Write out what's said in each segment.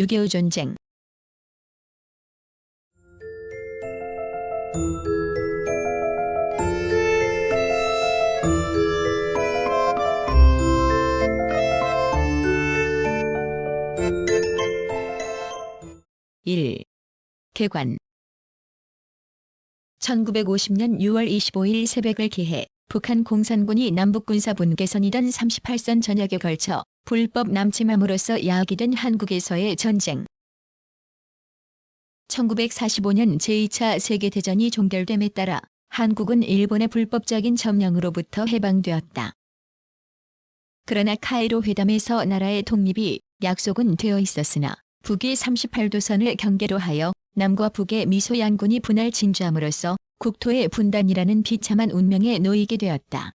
6.25 전쟁. 일. 개관. 1950년 6월 25일 새벽을 기해 북한 공산군이 남북군사분 개선이던 38선 전역에 걸쳐 불법 남침함으로써 야기된 한국에서의 전쟁. 1945년 제2차 세계대전이 종결됨에 따라 한국은 일본의 불법적인 점령으로부터 해방되었다. 그러나 카이로 회담에서 나라의 독립이 약속은 되어 있었으나 북이 38도선을 경계로 하여 남과 북의 미소양군이 분할 진주함으로써 국토의 분단이라는 비참한 운명에 놓이게 되었다.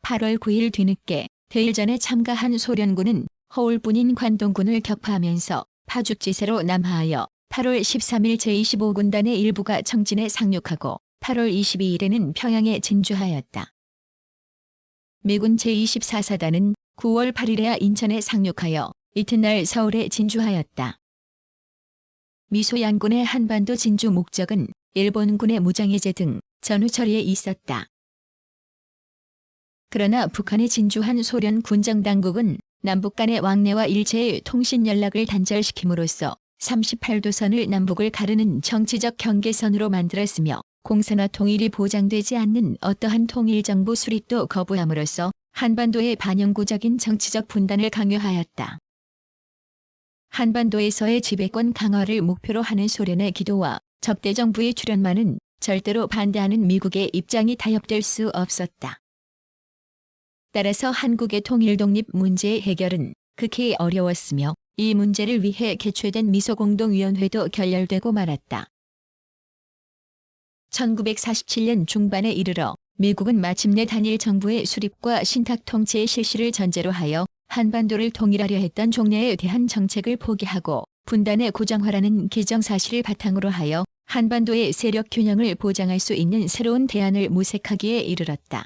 8월 9일 뒤늦게 대일전에 참가한 소련군은 허울뿐인 관동군을 격파하면서 파죽지세로 남하하여 8월 13일 제25군단의 일부가 청진에 상륙하고 8월 22일에는 평양에 진주하였다. 미군 제24사단은 9월 8일에야 인천에 상륙하여 이튿날 서울에 진주하였다. 미소양군의 한반도 진주 목적은 일본군의 무장해제 등 전후 처리에 있었다. 그러나 북한에 진주한 소련 군정당국은 남북 간의 왕래와 일체의 통신 연락을 단절시킴으로써 38도선을 남북을 가르는 정치적 경계선으로 만들었으며 공산화 통일이 보장되지 않는 어떠한 통일정부 수립도 거부함으로써 한반도의 반영구적인 정치적 분단을 강요하였다. 한반도에서의 지배권 강화를 목표로 하는 소련의 기도와 적대 정부의 출현만은 절대로 반대하는 미국의 입장이 타협될 수 없었다. 따라서 한국의 통일 독립 문제의 해결은 극히 어려웠으며 이 문제를 위해 개최된 미소공동위원회도 결렬되고 말았다. 1947년 중반에 이르러 미국은 마침내 단일 정부의 수립과 신탁 통치의 실시를 전제로 하여 한반도를 통일하려 했던 종래에 대한 정책을 포기하고 분단의 고정화라는 기정사실을 바탕으로 하여 한반도의 세력 균형을 보장할 수 있는 새로운 대안을 모색하기에 이르렀다.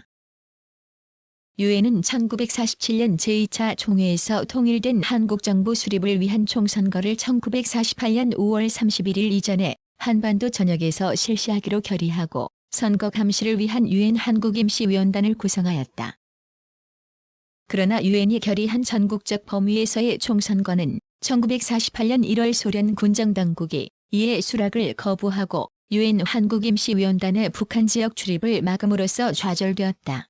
유엔은 1947년 제2차 총회에서 통일된 한국정부 수립을 위한 총선거를 1948년 5월 31일 이전에 한반도 전역에서 실시하기로 결의하고 선거 감시를 위한 유엔 한국임시위원단을 구성하였다. 그러나 유엔이 결의한 전국적 범위에서의 총선거는 1948년 1월 소련 군정당국이 이에 수락을 거부하고 유엔 한국임시위원단의 북한 지역 출입을 막음으로써 좌절되었다.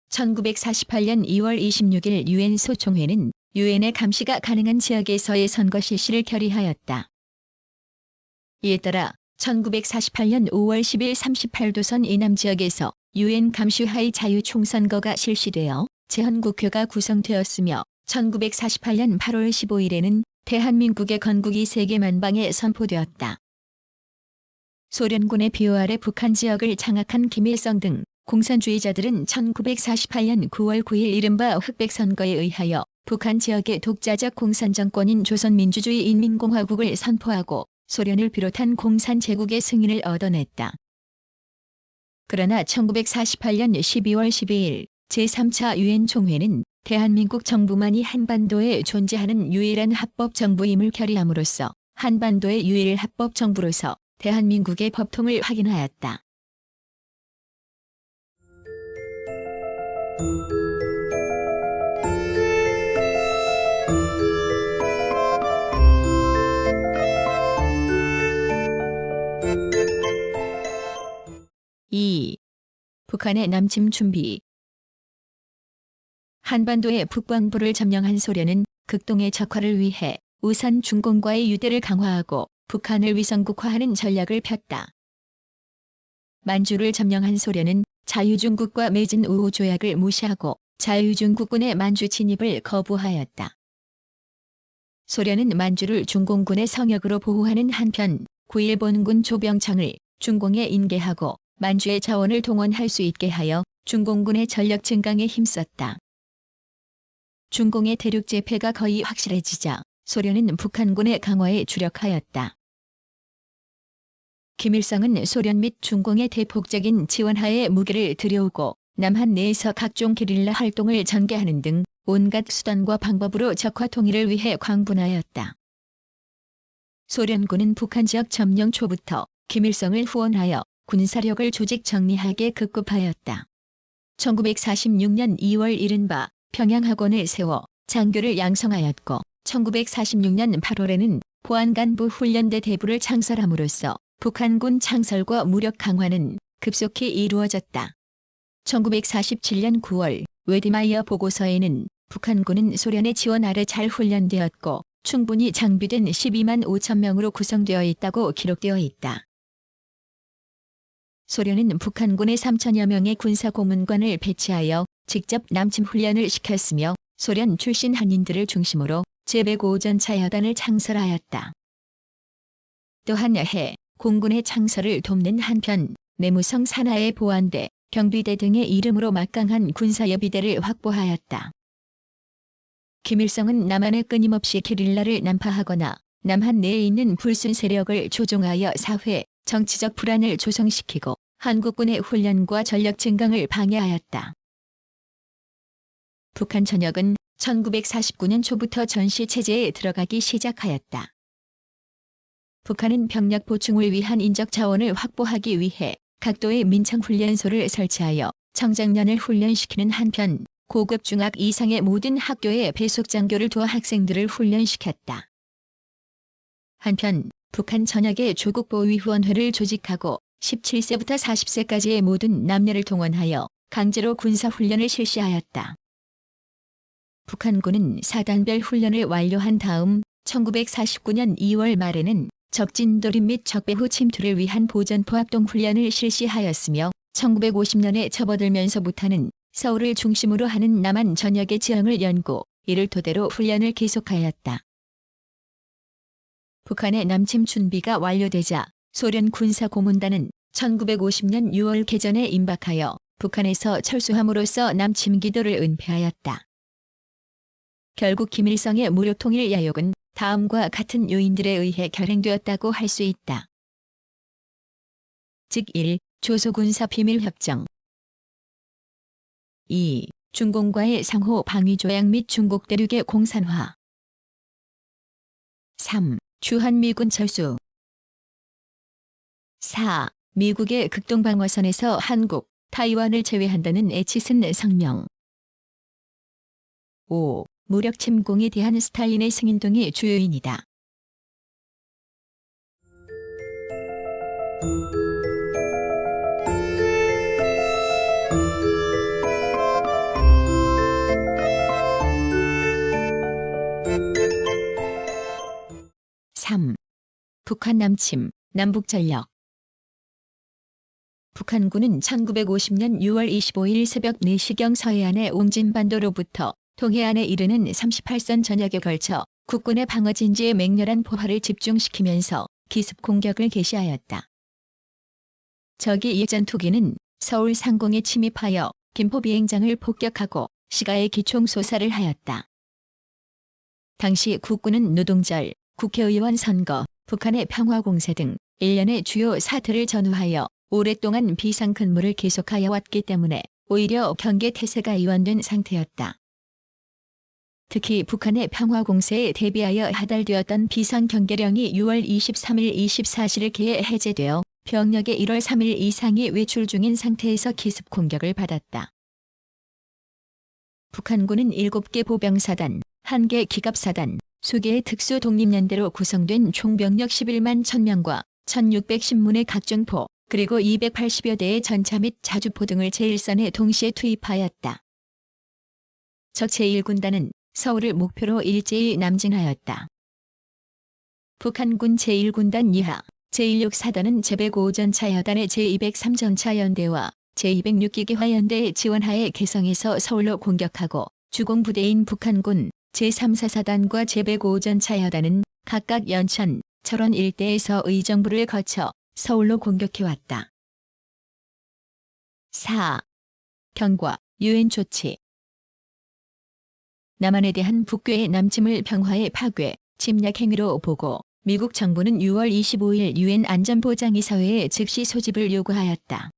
1948년 2월 26일 유엔 소총회는 유엔의 감시가 가능한 지역에서의 선거 실시를 결의하였다. 이에 따라 1948년 5월 10일 38도선 이남 지역에서 유엔 감시하의 자유총선거가 실시되어 제헌국회가 구성되었으며 1948년 8월 15일에는 대한민국의 건국이 세계 만방에 선포되었다. 소련군의 비호 아래 북한 지역을 장악한 김일성 등 공산주의자들은 1948년 9월 9일 이른바 흑백선거에 의하여 북한 지역의 독자적 공산정권인 조선민주주의 인민공화국을 선포하고 소련을 비롯한 공산제국의 승인을 얻어냈다. 그러나 1948년 12월 12일 제3차 유엔 총회는 대한민국 정부만이 한반도에 존재하는 유일한 합법정부임을 결의함으로써 한반도의 유일 합법정부로서 대한민국의 법통을 확인하였다. 이. 북한의 남침 준비. 한반도의 북방부를 점령한 소련은 극동의 적화를 위해 우선 중공과의 유대를 강화하고 북한을 위성국화하는 전략을 폈다. 만주를 점령한 소련은 자유중국과 맺은 우호 조약을 무시하고 자유중국군의 만주 진입을 거부하였다. 소련은 만주를 중공군의 성역으로 보호하는 한편 구일본군 조병창을 중공에 인계하고 만주의 자원을 동원할 수 있게 하여 중공군의 전력 증강에 힘썼다. 중공의 대륙 제패가 거의 확실해지자 소련은 북한군의 강화에 주력하였다. 김일성은 소련 및 중공의 대폭적인 지원하에 무기를 들여오고 남한 내에서 각종 게릴라 활동을 전개하는 등 온갖 수단과 방법으로 적화 통일을 위해 광분하였다. 소련군은 북한 지역 점령 초부터 김일성을 후원하여 군사력을 조직 정리하게 급급하였다. 1946년 2월 이른바 평양학원을 세워 장교를 양성하였고 1946년 8월에는 보안간부 훈련대 대부를 창설함으로써 북한군 창설과 무력 강화는 급속히 이루어졌다. 1947년 9월 웨디마이어 보고서에는 북한군은 소련의 지원 아래 잘 훈련되었고 충분히 장비된 12만 5천 명으로 구성되어 있다고 기록되어 있다. 소련은 북한군의 3천여 명의 군사고문관을 배치하여 직접 남침 훈련을 시켰으며 소련 출신 한인들을 중심으로 제105전차여단을 창설하였다. 또한 해 공군의 창설을 돕는 한편 내무성 산하의 보안대, 경비대 등의 이름으로 막강한 군사예비대를 확보하였다. 김일성은 남한에 끊임없이 게릴라를 난파하거나 남한 내에 있는 불순 세력을 조종하여 사회, 정치적 불안을 조성시키고 한국군의 훈련과 전력 증강을 방해하였다. 북한 전역은 1949년 초부터 전시체제에 들어가기 시작하였다. 북한은 병력 보충을 위한 인적 자원을 확보하기 위해 각도의 민청훈련소를 설치하여 청장년을 훈련시키는 한편 고급 중학 이상의 모든 학교에 배속장교를 두어 학생들을 훈련시켰다. 한편 북한 전역에 조국보위후원회를 조직하고 17세부터 40세까지의 모든 남녀를 동원하여 강제로 군사훈련을 실시하였다. 북한군은 사단별 훈련을 완료한 다음 1949년 2월 말에는 적진돌입 및 적배후 침투를 위한 보전포합동 훈련을 실시하였으며 1950년에 접어들면서부터는 서울을 중심으로 하는 남한 전역의 지형을 연구, 이를 토대로 훈련을 계속하였다. 북한의 남침 준비가 완료되자 소련 군사고문단은 1950년 6월 개전에 임박하여 북한에서 철수함으로써 남침 기도를 은폐하였다. 결국 김일성의 무력통일 야욕은 다음과 같은 요인들에 의해 결행되었다고 할 수 있다. 즉 1. 조소군사비밀협정 2. 중공과의 상호 방위조약 및 중국 대륙의 공산화 3. 주한미군 철수 4. 미국의 극동방어선에서 한국, 타이완을 제외한다는 에치슨 성명 5. 무력 침공에 대한 스탈린의 승인 등이 주요인이다. 북한 남침, 남북전력 북한군은 1950년 6월 25일 새벽 4시경 서해안의 옹진반도로부터 동해안에 이르는 38선 전역에 걸쳐 국군의 방어진지에 맹렬한 포화를 집중시키면서 기습 공격을 개시하였다. 적이 예전 투기는 서울 상공에 침입하여 김포 비행장을 폭격하고 시가에 기총소사를 하였다. 당시 국군은 노동절, 국회의원 선거, 북한의 평화공세 등 일련의 주요 사태를 전후하여 오랫동안 비상근무를 계속하여 왔기 때문에 오히려 경계태세가 이완된 상태였다. 특히 북한의 평화공세에 대비하여 하달되었던 비상경계령이 6월 23일 24시를 개해 해제되어 병력의 1월 3일 이상이 외출 중인 상태에서 기습 공격을 받았다. 북한군은 7개 보병사단, 1개 기갑사단, 2개의 특수독립연대로 구성된 총병력 11만 1000명과 1610문의 각종포, 그리고 280여 대의 전차 및 자주포 등을 제1선에 동시에 투입하였다. 적 제1군단은 서울을 목표로 일제히 남진하였다. 북한군 제1군단 이하 제164단은 제105전차여단의 제203전차연대와 제206기계화연대의 지원하에 개성에서 서울로 공격하고 주공부대인 북한군 제3사사단과 제105전차여단은 각각 연천, 철원 일대에서 의정부를 거쳐 서울로 공격해왔다. 4. 경과, 유엔 조치 남한에 대한 북괴의 남침을 평화의 파괴, 침략 행위로 보고 미국 정부는 6월 25일 유엔 안전보장이사회에 즉시 소집을 요구하였다.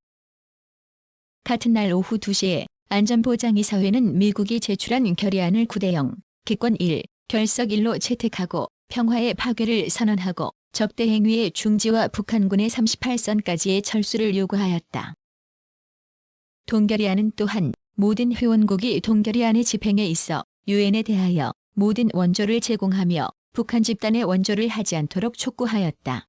같은 날 오후 2시에 안전보장이사회는 미국이 제출한 결의안을 9대0, 기권 1, 결석 1로 채택하고 평화의 파괴를 선언하고 적대 행위의 중지와 북한군의 38선까지의 철수를 요구하였다. 동결의안은 또한 모든 회원국이 동결의안의 집행에 있어 유엔에 대하여 모든 원조를 제공하며 북한 집단의 원조를 하지 않도록 촉구하였다.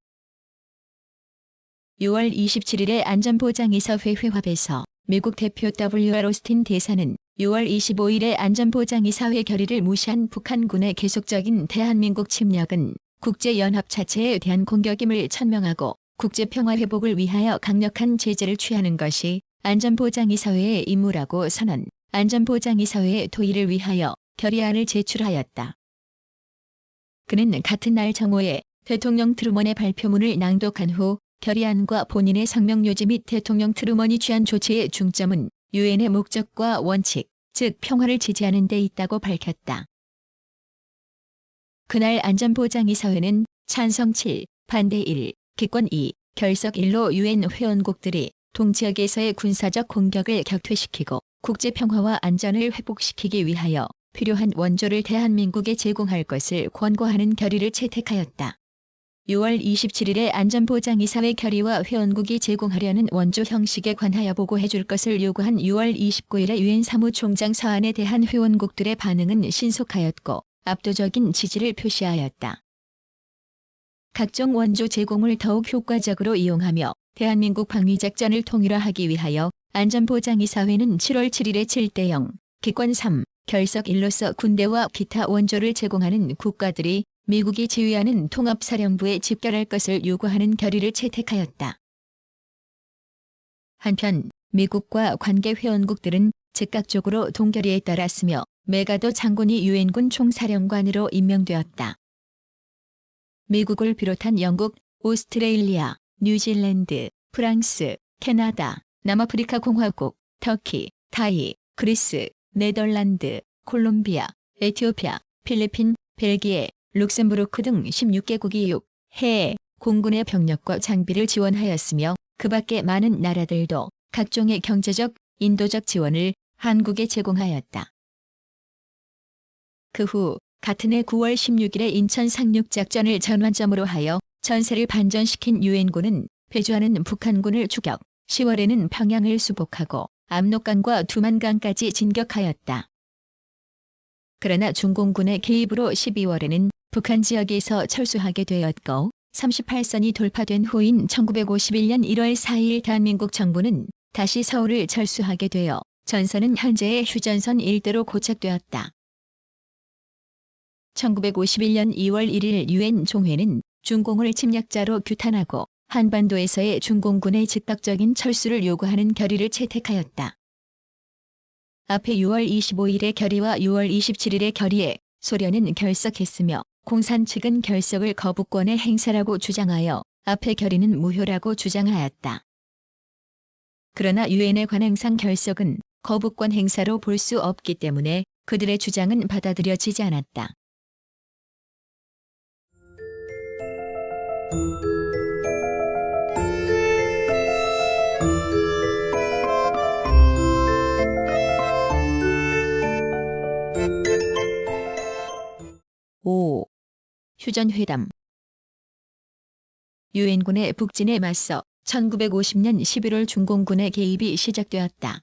6월 27일에 안전보장이사회 회합에서 미국 대표 W.R. 오스틴 대사는 6월 25일에 안전보장이사회 결의를 무시한 북한군의 계속적인 대한민국 침략은 국제연합 자체에 대한 공격임을 천명하고 국제평화 회복을 위하여 강력한 제재를 취하는 것이 안전보장이사회의 임무라고 선언, 안전보장이사회의 도의를 위하여 결의안을 제출하였다. 그는 같은 날 정오에 대통령 트루먼의 발표문을 낭독한 후 결의안과 본인의 성명 요지 및 대통령 트루먼이 취한 조치의 중점은 유엔의 목적과 원칙, 즉 평화를 지지하는 데 있다고 밝혔다. 그날 안전보장이사회는 찬성 7, 반대 1, 기권 2, 결석 1로 유엔 회원국들이 동지역에서의 군사적 공격을 격퇴시키고 국제평화와 안전을 회복시키기 위하여 필요한 원조를 대한민국에 제공할 것을 권고하는 결의를 채택하였다. 6월 27일에 안전보장이사회 결의와 회원국이 제공하려는 원조 형식에 관하여 보고해 줄 것을 요구한 6월 29일에 유엔 사무총장 사안에 대한 회원국들의 반응은 신속하였고 압도적인 지지를 표시하였다. 각종 원조 제공을 더욱 효과적으로 이용하며 대한민국 방위작전을 통일화하기 위하여 안전보장이사회는 7월 7일에 7대0, 기권 3, 결석 1로서 군대와 기타 원조를 제공하는 국가들이 미국이 지휘하는 통합사령부에 집결할 것을 요구하는 결의를 채택하였다. 한편 미국과 관계 회원국들은 즉각적으로 동결의에 따랐으며 메가더 장군이 유엔군 총사령관으로 임명되었다. 미국을 비롯한 영국, 오스트레일리아, 뉴질랜드, 프랑스, 캐나다, 남아프리카 공화국, 터키, 타이, 그리스, 네덜란드, 콜롬비아, 에티오피아, 필리핀, 벨기에, 룩셈부르크 등 16개국이 6해 공군의 병력과 장비를 지원하였으며 그 밖에 많은 나라들도 각종의 경제적, 인도적 지원을 한국에 제공하였다. 그 후 같은 해 9월 16일에 인천 상륙작전을 전환점으로 하여 전세를 반전시킨 유엔군은 패주하는 북한군을 추격, 10월에는 평양을 수복하고 압록강과 두만강까지 진격하였다. 그러나 중공군의 개입으로 12월에는 북한 지역에서 철수하게 되었고 38선이 돌파된 후인 1951년 1월 4일 대한민국 정부는 다시 서울을 철수하게 되어 전선은 현재의 휴전선 일대로 고착되었다. 1951년 2월 1일 유엔 총회는 중공을 침략자로 규탄하고 한반도에서의 중공군의 즉각적인 철수를 요구하는 결의를 채택하였다. 앞에 6월 25일의 결의와 6월 27일의 결의에 소련은 결석했으며 공산 측은 결석을 거부권의 행사라고 주장하여 앞의 결의는 무효라고 주장하였다. 그러나 유엔의 관행상 결석은 거부권 행사로 볼 수 없기 때문에 그들의 주장은 받아들여지지 않았다. 오. 휴전회담. 유엔군의 북진에 맞서 1950년 11월 중공군의 개입이 시작되었다.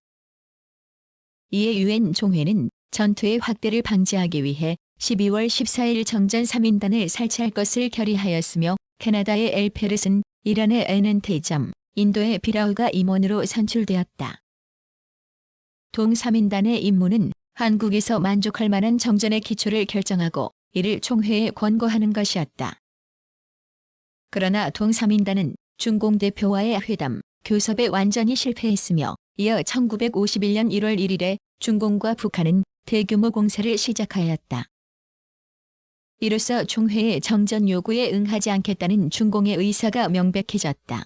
이에 유엔 총회는 전투의 확대를 방지하기 위해 12월 14일 정전 3인단을 설치할 것을 결의하였으며 캐나다의 엘 페르슨, 이란의 엔엔테이점, 인도의 비라우가 임원으로 선출되었다. 동 3인단의 임무는 한국에서 만족할 만한 정전의 기초를 결정하고 이를 총회에 권고하는 것이었다. 그러나 동 3인단은 중공 대표와의 회담, 교섭에 완전히 실패했으며 이어 1951년 1월 1일에 중공과 북한은 대규모 공세를 시작하였다. 이로써 총회의 정전 요구에 응하지 않겠다는 중공의 의사가 명백해졌다.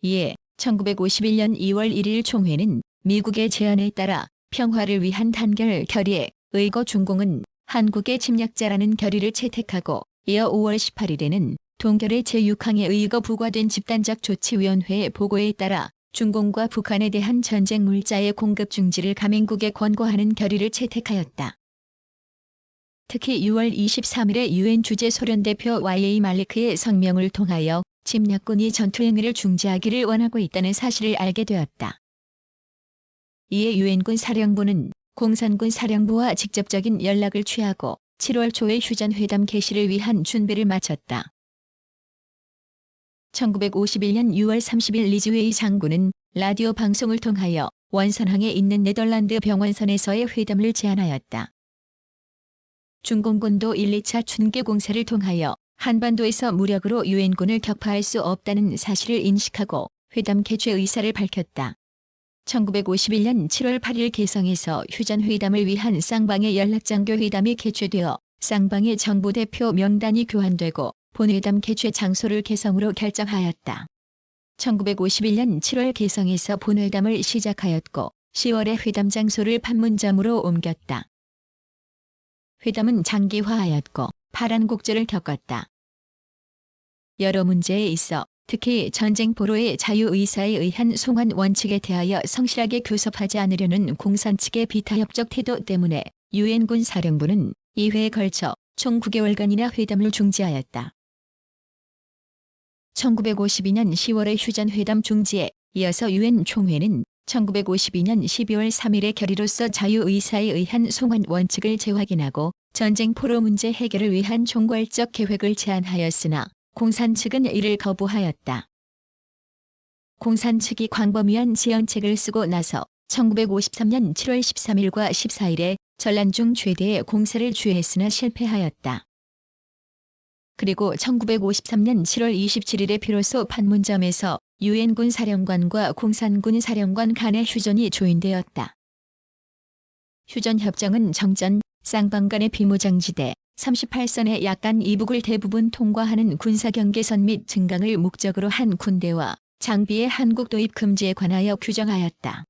이에 1951년 2월 1일 총회는 미국의 제안에 따라 평화를 위한 단결 결의에 의거 중공은 한국의 침략자라는 결의를 채택하고 이어 5월 18일에는 동결의 제6항에 의거 부과된 집단적 조치위원회의 보고에 따라 중공과 북한에 대한 전쟁 물자의 공급 중지를 가맹국에 권고하는 결의를 채택하였다. 특히 6월 23일에 유엔 주재 소련 대표 YA 말리크의 성명을 통하여 침략군이 전투 행위를 중지하기를 원하고 있다는 사실을 알게 되었다. 이에 유엔군 사령부는 공산군 사령부와 직접적인 연락을 취하고 7월 초에 휴전회담 개시를 위한 준비를 마쳤다. 1951년 6월 30일 리즈웨이 장군은 라디오 방송을 통하여 원산항에 있는 네덜란드 병원선에서의 회담을 제안하였다. 중공군도 1, 2차 준계 공세를 통하여 한반도에서 무력으로 유엔군을 격파할 수 없다는 사실을 인식하고 회담 개최 의사를 밝혔다. 1951년 7월 8일 개성에서 휴전회담을 위한 쌍방의 연락장교 회담이 개최되어 쌍방의 정부대표 명단이 교환되고 본회담 개최 장소를 개성으로 결정하였다. 1951년 7월 개성에서 본회담을 시작하였고 10월에 회담 장소를 판문점으로 옮겼다. 회담은 장기화하였고 파란곡절을 겪었다. 여러 문제에 있어 특히 전쟁 포로의 자유의사에 의한 송환 원칙에 대하여 성실하게 교섭하지 않으려는 공산 측의 비타협적 태도 때문에 유엔군 사령부는 2회에 걸쳐 총 9개월간이나 회담을 중지하였다. 1952년 10월의 휴전회담 중지에 이어서 유엔 총회는 1952년 12월 3일의 결의로서 자유의사에 의한 송환 원칙을 재확인하고 전쟁 포로 문제 해결을 위한 총괄적 계획을 제안하였으나 공산 측은 이를 거부하였다. 공산 측이 광범위한 지연책을 쓰고 나서 1953년 7월 13일과 14일에 전란 중 최대의 공세를 주했으나 실패하였다. 그리고 1953년 7월 27일에 비로소 판문점에서 유엔군 사령관과 공산군 사령관 간의 휴전이 조인되었다. 휴전협정은 정전, 쌍방 간의 비무장지대, 38선의 약간 이북을 대부분 통과하는 군사경계선 및 증강을 목적으로 한 군대와 장비의 한국 도입 금지에 관하여 규정하였다.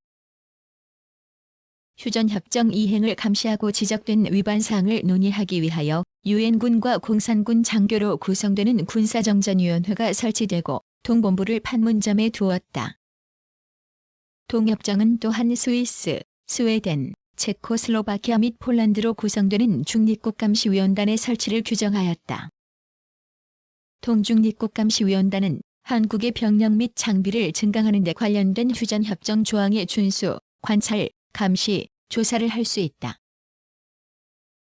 휴전협정 이행을 감시하고 지적된 위반사항을 논의하기 위하여 유엔군과 공산군 장교로 구성되는 군사정전위원회가 설치되고 동본부를 판문점에 두었다. 동협정은 또한 스위스, 스웨덴, 체코슬로바키아 및 폴란드로 구성되는 중립국감시위원단의 설치를 규정하였다. 동중립국감시위원단은 한국의 병력 및 장비를 증강하는 데 관련된 휴전협정 조항의 준수, 관찰, 감시, 조사를 할 수 있다.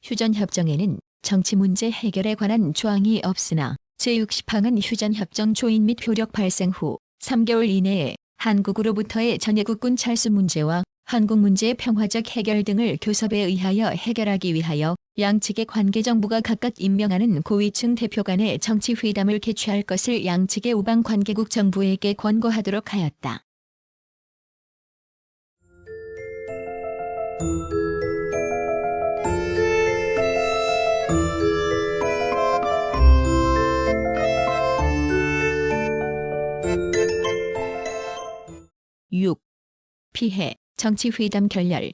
휴전협정에는 정치 문제 해결에 관한 조항이 없으나 제60항은 휴전협정 조인 및 효력 발생 후 3개월 이내에 한국으로부터의 전해국군 철수 문제와 한국 문제의 평화적 해결 등을 교섭에 의하여 해결하기 위하여 양측의 관계정부가 각각 임명하는 고위층 대표 간의 정치회담을 개최할 것을 양측의 우방 관계국 정부에게 권고하도록 하였다. 피해, 정치회담 결렬.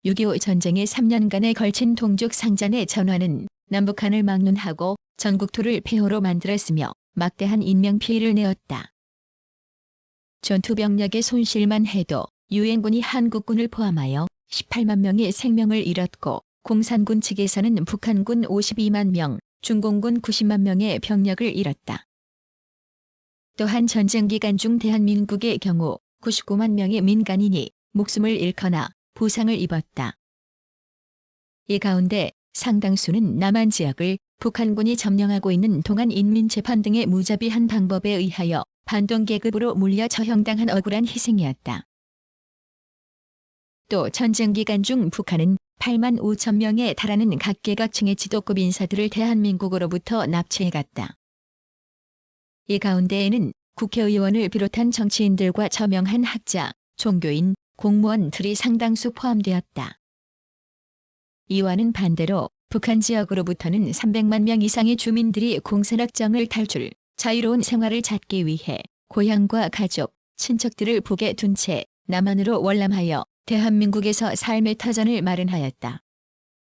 6.25 전쟁의 3년간에 걸친 동족 상잔의 전환은 남북한을 막론하고 전국토를 폐허로 만들었으며 막대한 인명피해를 내었다. 전투병력의 손실만 해도 유엔군이 한국군을 포함하여 18만 명의 생명을 잃었고 공산군 측에서는 북한군 52만 명, 중공군 90만 명의 병력을 잃었다. 또한 전쟁 기간 중 대한민국의 경우 99만 명의 민간인이 목숨을 잃거나 부상을 입었다. 이 가운데 상당수는 남한 지역을 북한군이 점령하고 있는 동안인민재판 등의 무자비한 방법에 의하여 반동계급으로 물려 처형당한 억울한 희생이었다. 또 전쟁 기간 중 북한은 8만 5천 명에 달하는 각계각층의 지도급 인사들을 대한민국으로부터 납치해갔다. 이 가운데에는 국회의원을 비롯한 정치인들과 저명한 학자, 종교인, 공무원들이 상당수 포함되었다. 이와는 반대로 북한 지역으로부터는 300만 명 이상의 주민들이 공산학정을 탈출, 자유로운 생활을 찾기 위해 고향과 가족, 친척들을 북에 둔 채 남한으로 월남하여 대한민국에서 삶의 터전을 마련하였다.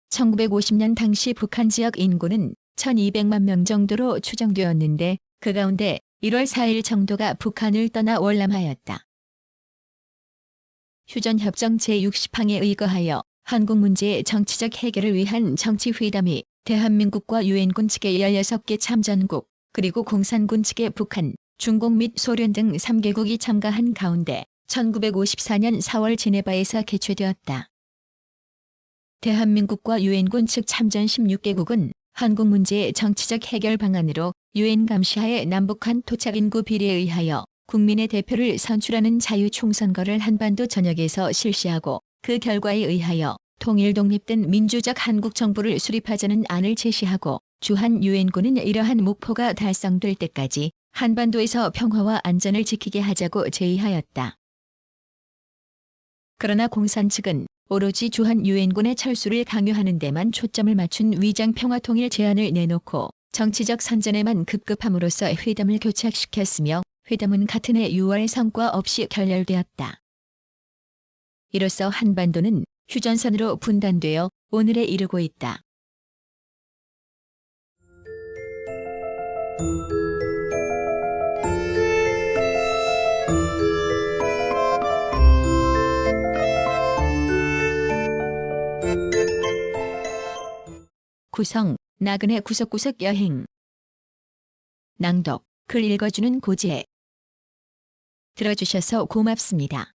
1950년 당시 북한 지역 인구는 1200만 명 정도로 추정되었는데 그 가운데 1월 4일 정도가 북한을 떠나 월남하였다. 휴전협정 제60항에 의거하여 한국 문제의 정치적 해결을 위한 정치회담이 대한민국과 유엔군 측의 16개 참전국 그리고 공산군 측의 북한, 중국 및 소련 등 3개국이 참가한 가운데 1954년 4월 제네바에서 개최되었다. 대한민국과 유엔군 측 참전 16개국은 한국 문제의 정치적 해결 방안으로 유엔 감시하에 남북한 토착 인구 비례에 의하여 국민의 대표를 선출하는 자유총선거를 한반도 전역에서 실시하고 그 결과에 의하여 통일 독립된 민주적 한국 정부를 수립하자는 안을 제시하고 주한 유엔군은 이러한 목표가 달성될 때까지 한반도에서 평화와 안전을 지키게 하자고 제의하였다. 그러나 공산 측은 오로지 주한 유엔군의 철수를 강요하는 데만 초점을 맞춘 위장 평화통일 제안을 내놓고 정치적 선전에만 급급함으로써 회담을 교착시켰으며 회담은 같은 해 6월 성과 없이 결렬되었다. 이로써 한반도는 휴전선으로 분단되어 오늘에 이르고 있다. 구성, 나그네 구석구석 여행. 낭독, 글 읽어주는 고지혜. 들어주셔서 고맙습니다.